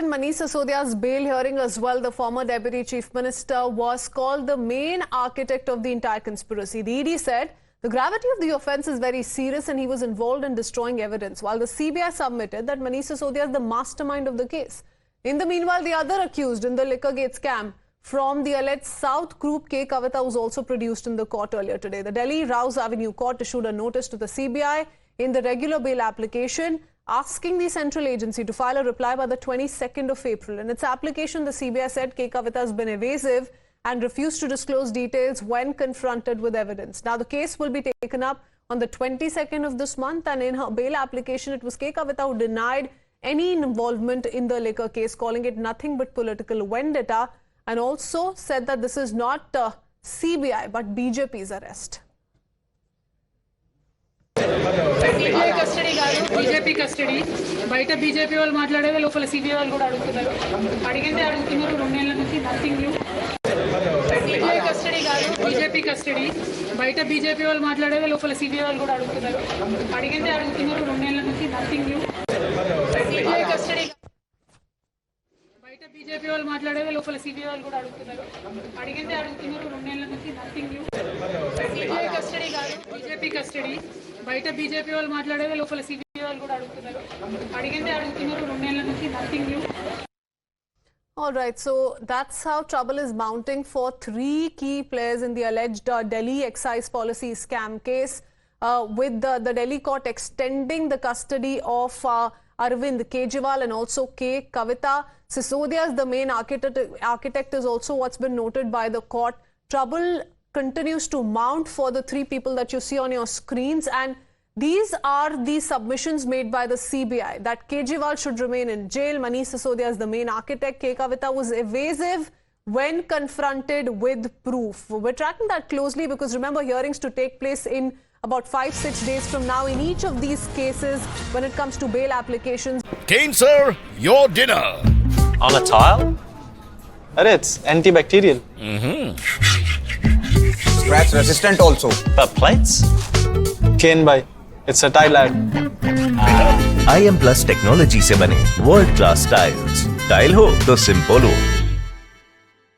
in Manish Sisodia's bail hearing as well, the former Deputy Chief Minister was called the main architect of the entire conspiracy. The ED said the gravity of the offence is very serious and he was involved in destroying evidence, while the CBI submitted that Manish Sisodia is the mastermind of the case. In the meanwhile, the other accused in the Liquorgate scam from the alleged South Group, K. Kavita, was also produced in the court earlier today. The Delhi Rouse Avenue Court issued a notice to the CBI in the regular bail application, asking the central agency to file a reply by the 22nd of April. In its application, the CBI said K. Kavita has been evasive and refused to disclose details when confronted with evidence. Now, the case will be taken up on the 22nd of this month, and in her bail application, it was K. Kavita who denied any involvement in the liquor case, calling it nothing but political vendetta, and also said that this is not CBI but BJP's arrest. CBI custody కాదు, BJP custody. బయట BJP వాళ్ళు మాట్లాడేది, లోపల CBI వాళ్ళు కూడా అడుగుతున్నారు. అడిగిందే అడుగుతున్నారు 2 నెలల నుంచి, నథింగ్ న్యూ. సిబిఐ కస్టడీ కాదు, బీజేపీ కస్టడీ. బయట బీజేపీ వాళ్ళు మాట్లాడేది, లోపల సిబిఐ వాళ్ళు కూడా అడుగుతున్నారు. అడిగిందే అడుగుతున్నారు 2 నెలల నుంచి, నథింగ్ న్యూ. సిబిఐ కస్టడీ బయట బీజేపీ వాళ్ళు మాట్లాడేది, లోపల సిబిఐ వాళ్ళు కూడా అడుగుతున్నారు. అడిగిందే అడుగుతున్నారు 2 నెలల నుంచి, నథింగ్ న్యూ. సిబిఐ కస్టడీ కాదు, బీజేపీ కస్టడీ. బయట బీజేపీ వాళ్ళు మాట్లాడేది, లోపల సిబిఐ వాళ్ళు కూడా అడుగుతున్నారు. అడిగిందే అడుగుతున్నారు 2 నెలల నుంచి, nothing new. All right, so that's how trouble is mounting for 3 key players in the alleged Delhi excise policy scam case, with the Delhi court extending the custody of Arvind Kejriwal and also K. Kavita. Sisodia is the main architect is also what's been noted by the court. Trouble continues to mount for the 3 people that you see on your screens, and these are the submissions made by the CBI that Kejriwal should remain in jail. Manish Sisodia is the main architect. K. Kavita was evasive when confronted with proof. We're tracking that closely because remember, hearings to take place in about 5-6 days from now in each of these cases when it comes to bail applications. Kane, sir, your dinner. On a tile? Arey, it's antibacterial. Scratch resistant also. But plates? Kane bhai, it's a tile ad. IM Plus technology से बने world class tiles. Tile हो तो simple हो.